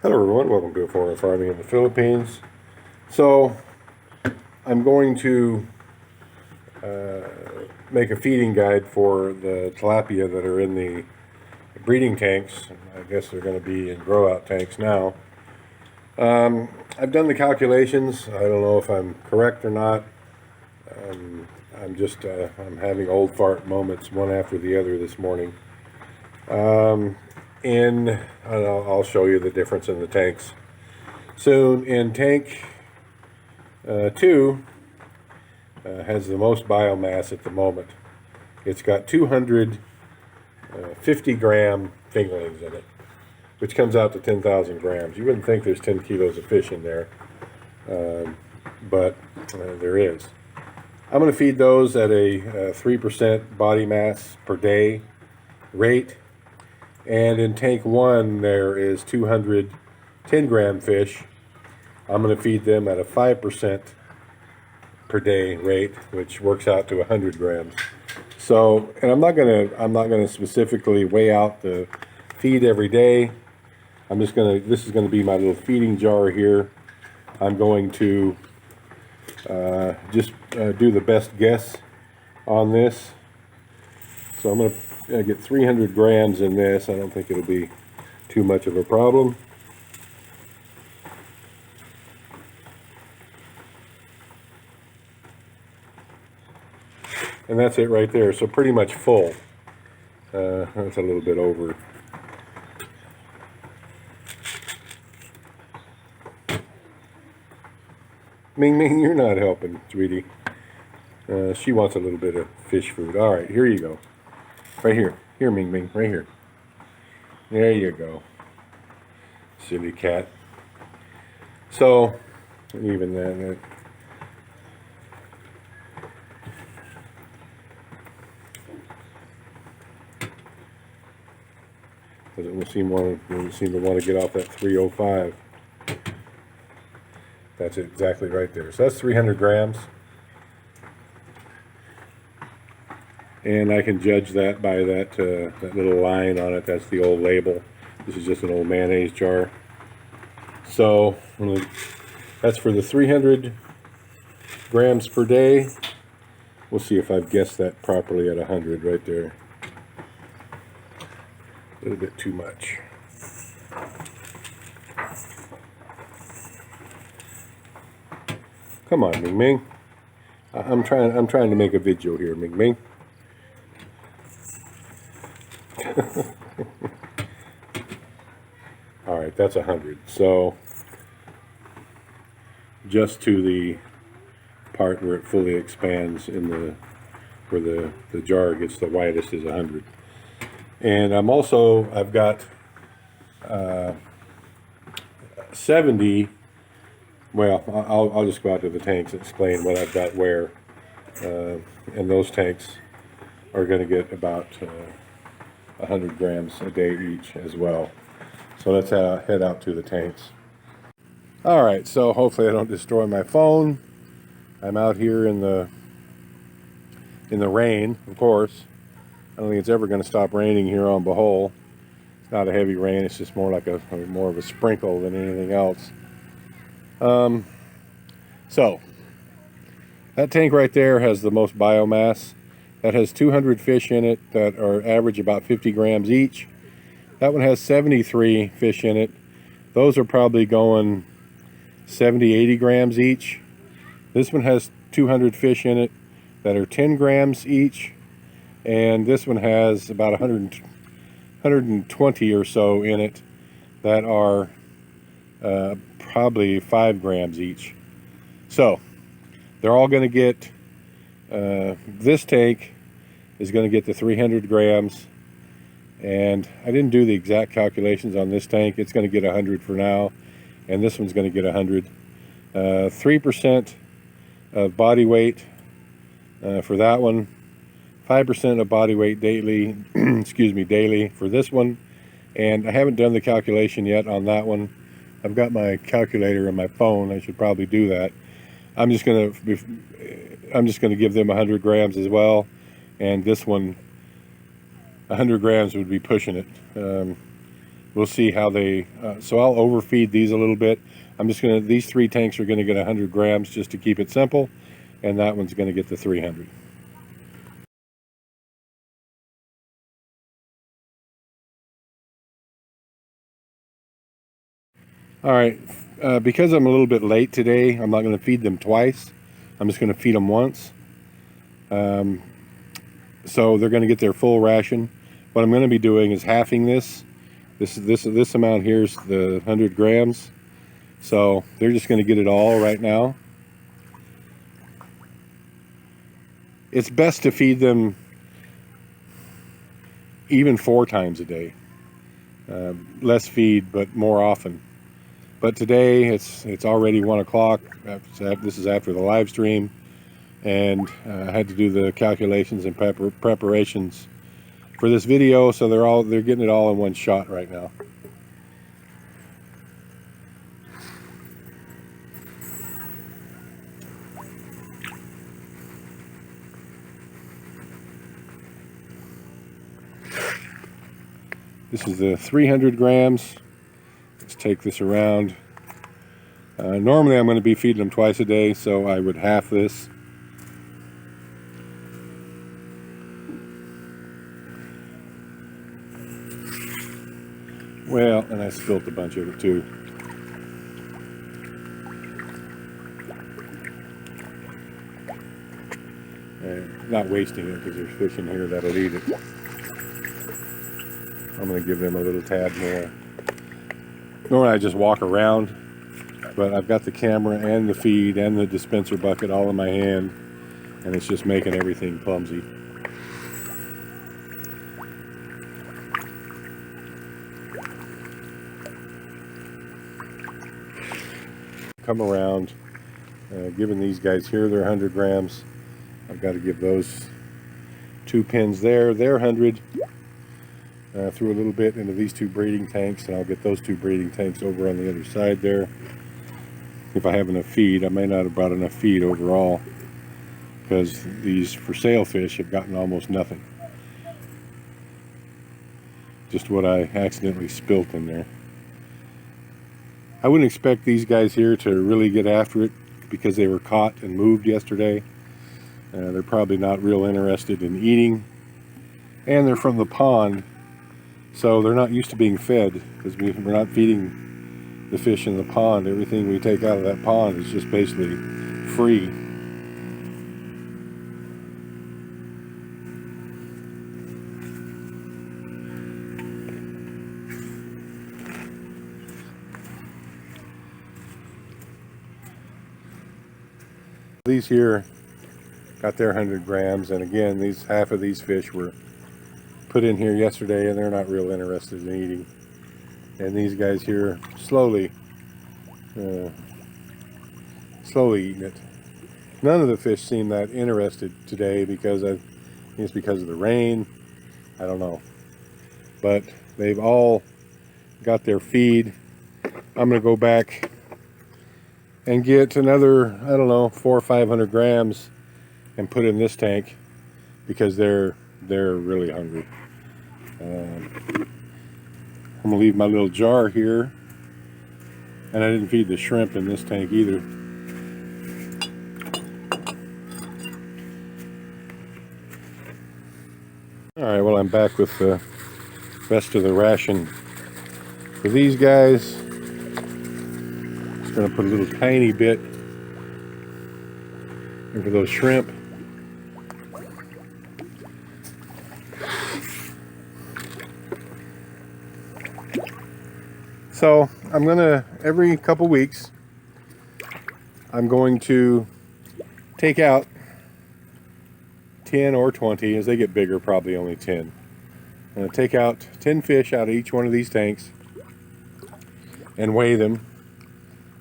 Hello everyone, welcome to Foreign Farming in the Philippines. So I'm going to make a feeding guide for the tilapia that are in the breeding tanks. I guess they're going to be in grow out tanks now. I've done the calculations. I don't know if I'm correct or not. I'm having old fart moments one after the other this morning. And I'll show you the difference in the tanks soon. In tank 2 has the most biomass at the moment. It's got 250 gram fingerlings in it, which comes out to 10,000 grams. You wouldn't think there's 10 kilos of fish in there, but there is. I'm going to feed those at a 3% body mass per day rate. And in tank 1, there is 210 gram fish. I'm going to feed them at a 5% per day rate, which works out to 100 grams. So, and I'm not gonna specifically weigh out the feed every day. This is gonna be my little feeding jar here. I'm going to just do the best guess on this. So I'm gonna get 300 grams in this. I don't think it'll be too much of a problem. And that's it right there. So pretty much full. That's a little bit over. Ming Ming, you're not helping, sweetie. She wants a little bit of fish food. All right, here you go. Right here. Here, Ming Ming, right here. There you go. Silly cat. So, even then, doesn't seem to want to get off that 305. That's exactly right there. So that's 300 grams. And I can judge that by that little line on it. That's the old label. This is just an old mayonnaise jar. So that's for the 300 grams per day. We'll see if I've guessed that properly at 100 right there. A little bit too much. Come on, Ming Ming. I'm trying to make a video here, Ming Ming. All right, that's 100. So just to the part where it fully expands in where the jar gets the widest is 100. And I've got 70. Well, I'll just go out to the tanks and explain what I've got where. And those tanks are going to get about 100 grams a day each as well. So let's head out to the tanks. All right, so hopefully I don't destroy my phone. I'm out here in the rain, of course. I don't think it's ever going to stop raining here on Bohol. It's not a heavy rain. It's just more like more of a sprinkle than anything else. So that tank right there has the most biomass. That has 200 fish in it that are average about 50 grams each. That one has 73 fish in it. Those are probably going 70, 80 grams each. This one has 200 fish in it that are 10 grams each. And this one has about 120 or so in it that are probably 5 grams each. So they're all going to get, this tank is going to get the 300 grams. And I didn't do the exact calculations on this tank. It's going to get 100 for now. And this one's going to get 100. 3% of body weight for that one. 5% of body weight daily, daily for this one. And I haven't done the calculation yet on that one. I've got my calculator on my phone. I should probably do that. I'm just gonna give them 100 grams as well. And this one, 100 grams would be pushing it. we'll see how they, so I'll overfeed these a little bit. I'm just gonna, these 3 tanks are gonna get 100 grams just to keep it simple, and that one's gonna get the 300. All right, because I'm a little bit late today, I'm not gonna feed them twice. I'm just gonna feed them once. So they're gonna get their full ration. What I'm gonna be doing is halving this. This amount here is the 100 grams. So they're just gonna get it all right now. It's best to feed them even 4 times a day. Less feed, but more often. But today it's already 1 o'clock. This is after the live stream, and I had to do the calculations and preparations for this video, so they're getting it all in one shot right now. This is the 300 grams. Let's take this around. Normally I'm going to be feeding them twice a day, so I would half this. Well, and I spilled a bunch of it too. Not wasting it because there's fish in here that'll eat it. I'm going to give them a little tad more. Normally I just walk around, but I've got the camera and the feed and the dispenser bucket all in my hand, and it's just making everything clumsy. Come around, giving these guys here their 100 grams. I've got to give those 2 pins there, their 100. Threw a little bit into these 2 breeding tanks, and I'll get those 2 breeding tanks over on the other side there. If I have enough feed, I may not have brought enough feed overall, because these for sale fish have gotten almost nothing. Just what I accidentally spilt in there. I wouldn't expect these guys here to really get after it because they were caught and moved yesterday. They're probably not real interested in eating, and they're from the pond, so they're not used to being fed, because we're not feeding the fish in the pond. Everything we take out of that pond is just basically free. These here got their 100 grams, and again, half of these fish were put in here yesterday, and they're not real interested in eating. And these guys here slowly eating it. None of the fish seem that interested today because I think it's because of the rain. I don't know, but they've all got their feed. I'm gonna go back and get another, I don't know, 400 or 500 grams and put in this tank because they're really hungry. I'm gonna leave my little jar here, and I didn't feed the shrimp in this tank either. All right, well, I'm back with the rest of the ration for these guys. Just gonna put a little tiny bit in for those shrimp. So I'm gonna, every couple weeks, I'm going to take out 10 or 20. As they get bigger, probably only 10. I'm gonna take out 10 fish out of each one of these tanks and weigh them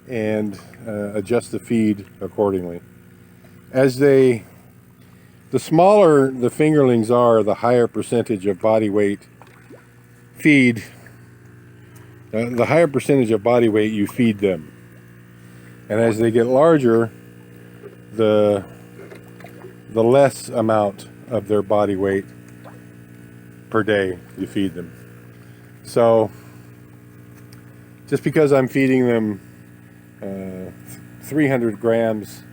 and adjust the feed accordingly. As the smaller the fingerlings are, the higher percentage of body weight feed. The higher percentage of body weight you feed them, and as they get larger, the less amount of their body weight per day you feed them. So just because I'm feeding them 300 grams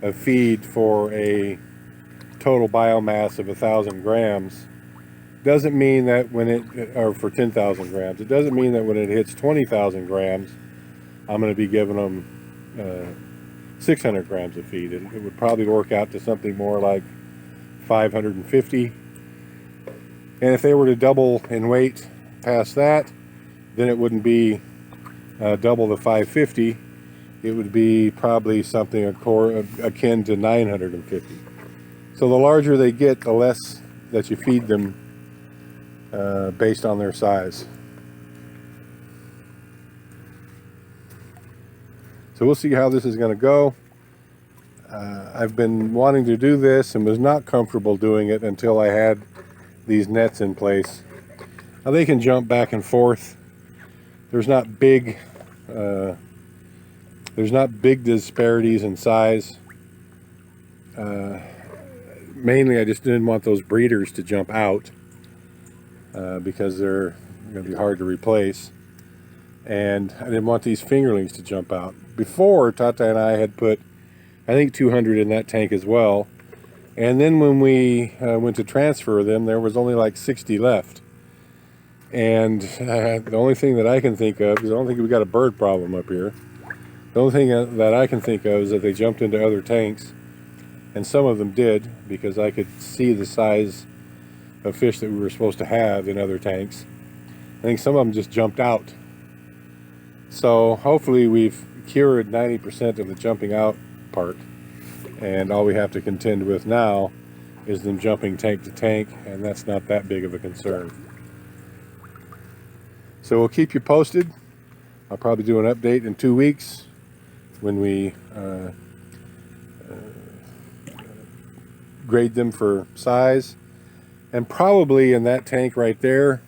of feed for a total biomass of 1,000 grams doesn't mean that when it, or for 10,000 grams, it doesn't mean that when it hits 20,000 grams, I'm going to be giving them 600 grams of feed. It would probably work out to something more like 550. And if they were to double in weight past that, then it wouldn't be double the 550. It would be probably something akin to 950. So the larger they get, the less that you feed them based on their size. So we'll see how this is going to go. I've been wanting to do this and was not comfortable doing it until I had these nets in place. Now they can jump back and forth. There's not big disparities in size. Mainly I just didn't want those breeders to jump out because they're going to be hard to replace. And I didn't want these fingerlings to jump out. Before, Tata and I had put, I think, 200 in that tank as well. And then when we went to transfer them, there was only like 60 left. And the only thing that I can think of, because I don't think we got a bird problem up here, the only thing that I can think of is that they jumped into other tanks. And some of them did, because I could see the size of fish that we were supposed to have in other tanks. I think some of them just jumped out. So hopefully we've cured 90% of the jumping out part, and all we have to contend with now is them jumping tank to tank, and that's not that big of a concern. So we'll keep you posted. I'll probably do an update in 2 weeks when we grade them for size, and probably in that tank right there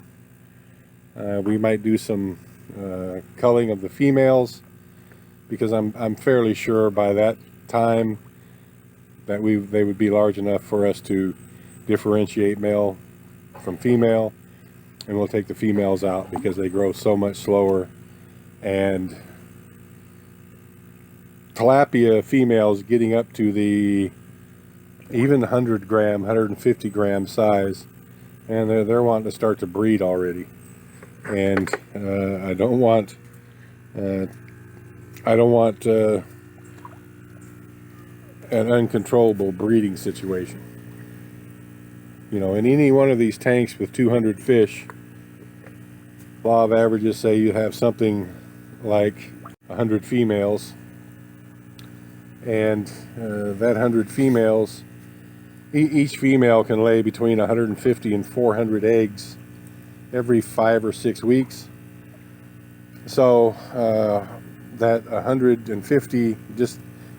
we might do some culling of the females, because I'm fairly sure by that time that they would be large enough for us to differentiate male from female, and we'll take the females out because they grow so much slower. And tilapia females getting up to the even 100 gram, 150 gram size, and they're wanting to start to breed already. And I don't want an uncontrollable breeding situation. You know, in any one of these tanks with 200 fish, law of averages say you have something like 100 females, and that 100 females, each female can lay between 150 and 400 eggs every 5 or 6 weeks. So that 150, just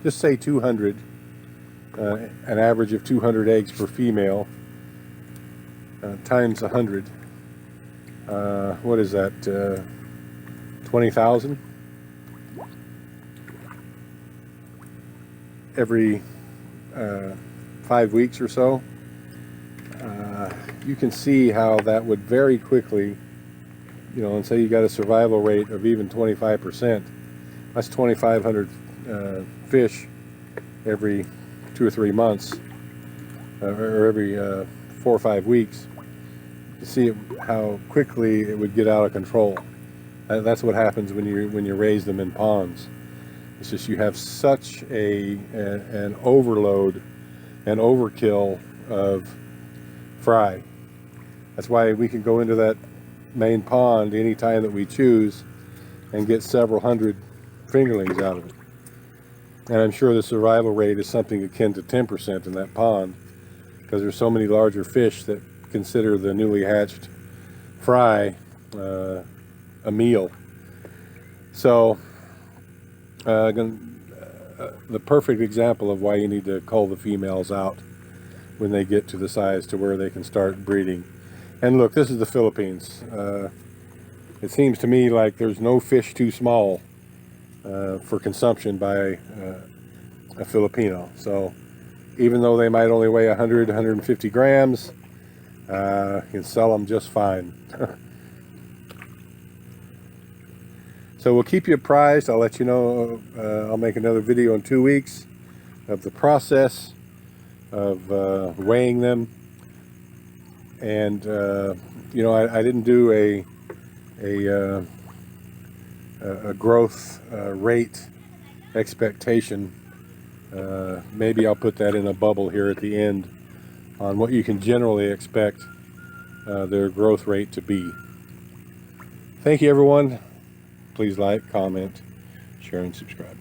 say 200, an average of 200 eggs per female, times 100. What is that? 20,000 every 5 weeks or so. You can see how that would very quickly, you know, and say you got a survival rate of even 25%. That's 2,500 fish every 2 or 3 months, or every 4 or 5 weeks. You see how quickly it would get out of control. That's what happens when you raise them in ponds. It's just you have such an overload and overkill of fry. That's why we can go into that main pond anytime that we choose and get several hundred fingerlings out of it. And I'm sure the survival rate is something akin to 10% in that pond, because there's so many larger fish that consider the newly hatched fry a meal. So the perfect example of why you need to cull the females out when they get to the size to where they can start breeding. And look, this is the Philippines. It seems to me like there's no fish too small for consumption by a Filipino. So even though they might only weigh 100, 150 grams, you can sell them just fine. So we'll keep you apprised. I'll let you know. I'll make another video in 2 weeks of the process of weighing them. And you know, I didn't do a growth rate expectation. Maybe I'll put that in a bubble here at the end on what you can generally expect their growth rate to be. Thank you, everyone. Please like, comment, share, and subscribe.